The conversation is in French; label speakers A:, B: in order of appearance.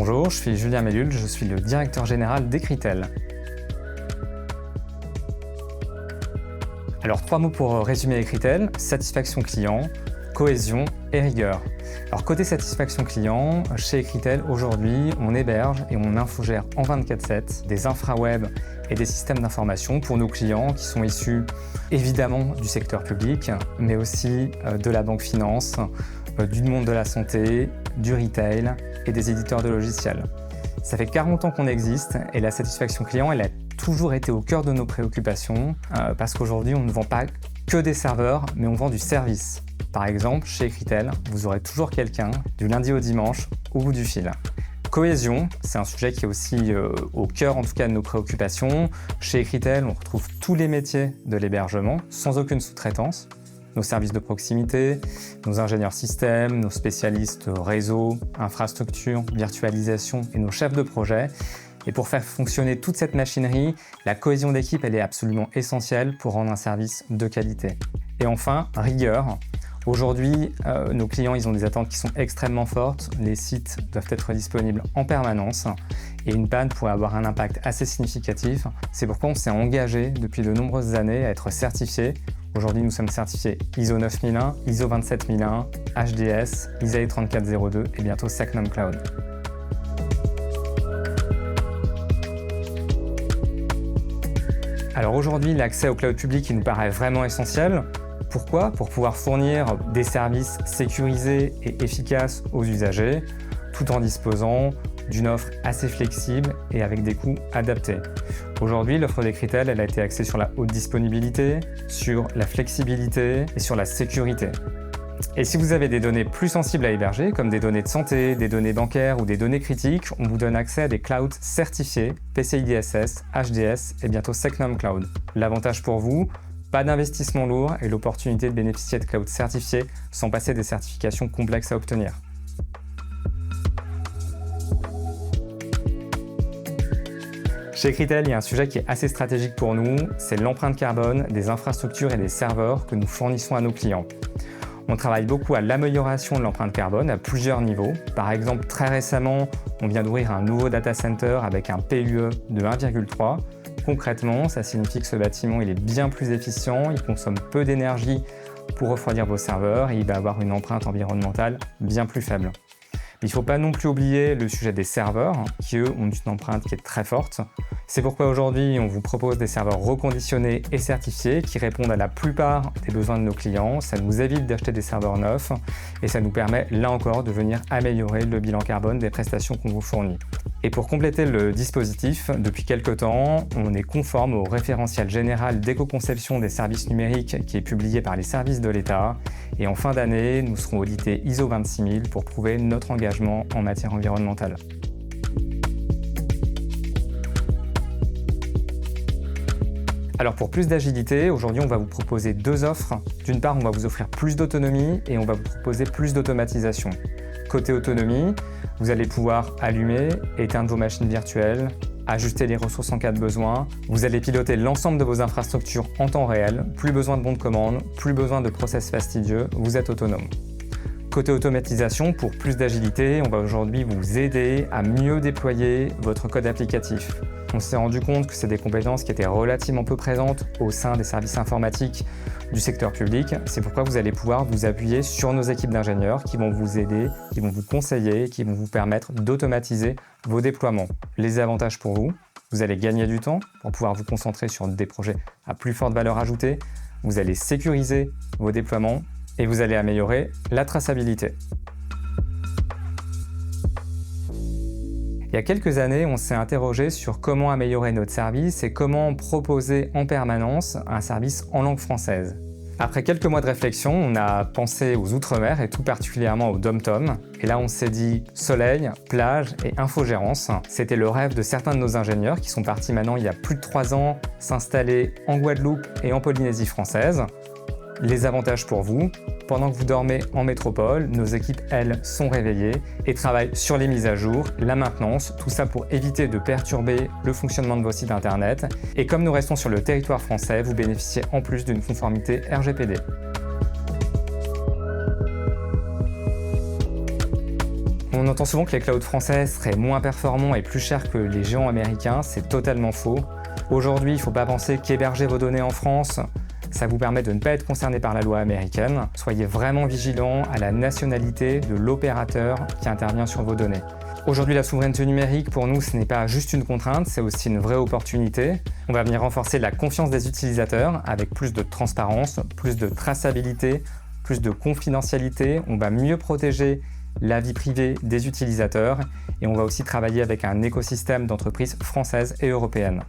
A: Bonjour, je suis Julien Mellul, je suis le directeur général d'Écritel. Alors 3 mots pour résumer Écritel: satisfaction client, cohésion et rigueur. Alors côté satisfaction client, chez Écritel aujourd'hui, on héberge et on infogère en 24/7 des infraweb et des systèmes d'information pour nos clients qui sont issus évidemment du secteur public, mais aussi de la banque finance, du monde de la santé, du retail et des éditeurs de logiciels. Ça fait 40 ans qu'on existe et la satisfaction client, elle a toujours été au cœur de nos préoccupations parce qu'aujourd'hui, on ne vend pas que des serveurs, mais on vend du service. Par exemple, chez Écritel, vous aurez toujours quelqu'un du lundi au dimanche au bout du fil. Cohésion, c'est un sujet qui est aussi au cœur en tout cas de nos préoccupations. Chez Écritel, on retrouve tous les métiers de l'hébergement sans aucune sous-traitance. Nos services de proximité, nos ingénieurs systèmes, nos spécialistes réseau, infrastructure, virtualisation et nos chefs de projet. Et pour faire fonctionner toute cette machinerie, la cohésion d'équipe, elle est absolument essentielle pour rendre un service de qualité. Et enfin, rigueur. Aujourd'hui, nos clients, ils ont des attentes qui sont extrêmement fortes. Les sites doivent être disponibles en permanence et une panne pourrait avoir un impact assez significatif. C'est pourquoi on s'est engagé depuis de nombreuses années à être certifié. Aujourd'hui, nous sommes certifiés ISO 9001, ISO 27001, HDS, ISAE 3402 et bientôt SecNum Cloud. Alors aujourd'hui, l'accès au cloud public, il nous paraît vraiment essentiel. Pourquoi ? Pour pouvoir fournir des services sécurisés et efficaces aux usagers, tout en disposant d'une offre assez flexible et avec des coûts adaptés. Aujourd'hui, l'offre d'Écritel, elle a été axée sur la haute disponibilité, sur la flexibilité et sur la sécurité. Et si vous avez des données plus sensibles à héberger, comme des données de santé, des données bancaires ou des données critiques, on vous donne accès à des clouds certifiés, PCI DSS, HDS et bientôt SecNum Cloud. L'avantage pour vous, pas d'investissement lourd et l'opportunité de bénéficier de clouds certifiés sans passer des certifications complexes à obtenir. Chez Écritel, il y a un sujet qui est assez stratégique pour nous, c'est l'empreinte carbone des infrastructures et des serveurs que nous fournissons à nos clients. On travaille beaucoup à l'amélioration de l'empreinte carbone à plusieurs niveaux. Par exemple, très récemment, on vient d'ouvrir un nouveau data center avec un PUE de 1,3. Concrètement, ça signifie que ce bâtiment il est bien plus efficient, il consomme peu d'énergie pour refroidir vos serveurs et il va avoir une empreinte environnementale bien plus faible. Il ne faut pas non plus oublier le sujet des serveurs, qui eux ont une empreinte qui est très forte. C'est pourquoi aujourd'hui, on vous propose des serveurs reconditionnés et certifiés qui répondent à la plupart des besoins de nos clients. Ça nous évite d'acheter des serveurs neufs et ça nous permet, là encore, de venir améliorer le bilan carbone des prestations qu'on vous fournit. Et pour compléter le dispositif, depuis quelques temps, on est conforme au référentiel général d'éco-conception des services numériques qui est publié par les services de l'État. Et en fin d'année, nous serons audités ISO 26000 pour prouver notre engagement en matière environnementale. Alors pour plus d'agilité, aujourd'hui on va vous proposer 2 offres. D'une part, on va vous offrir plus d'autonomie et on va vous proposer plus d'automatisation. Côté autonomie, vous allez pouvoir allumer, éteindre vos machines virtuelles, ajuster les ressources en cas de besoin. Vous allez piloter l'ensemble de vos infrastructures en temps réel, plus besoin de bons de commande, plus besoin de process fastidieux, vous êtes autonome. Côté automatisation, pour plus d'agilité, on va aujourd'hui vous aider à mieux déployer votre code applicatif. On s'est rendu compte que c'est des compétences qui étaient relativement peu présentes au sein des services informatiques du secteur public. C'est pourquoi vous allez pouvoir vous appuyer sur nos équipes d'ingénieurs qui vont vous aider, qui vont vous conseiller, qui vont vous permettre d'automatiser vos déploiements. Les avantages pour vous, vous allez gagner du temps pour pouvoir vous concentrer sur des projets à plus forte valeur ajoutée. Vous allez sécuriser vos déploiements et vous allez améliorer la traçabilité. Il y a quelques années, on s'est interrogé sur comment améliorer notre service et comment proposer en permanence un service en langue française. Après quelques mois de réflexion, on a pensé aux Outre-mer et tout particulièrement au DOM-TOM. Et là, on s'est dit soleil, plage et infogérance. C'était le rêve de certains de nos ingénieurs qui sont partis maintenant il y a plus de 3 ans s'installer en Guadeloupe et en Polynésie française. Les avantages pour vous, pendant que vous dormez en métropole, nos équipes, elles, sont réveillées et travaillent sur les mises à jour, la maintenance, tout ça pour éviter de perturber le fonctionnement de vos sites internet. Et comme nous restons sur le territoire français, vous bénéficiez en plus d'une conformité RGPD. On entend souvent que les clouds français seraient moins performants et plus chers que les géants américains, c'est totalement faux. Aujourd'hui, il ne faut pas penser qu'héberger vos données en France, ça vous permet de ne pas être concerné par la loi américaine. Soyez vraiment vigilant à la nationalité de l'opérateur qui intervient sur vos données. Aujourd'hui, la souveraineté numérique, pour nous, ce n'est pas juste une contrainte, c'est aussi une vraie opportunité. On va venir renforcer la confiance des utilisateurs avec plus de transparence, plus de traçabilité, plus de confidentialité. On va mieux protéger la vie privée des utilisateurs et on va aussi travailler avec un écosystème d'entreprises françaises et européennes.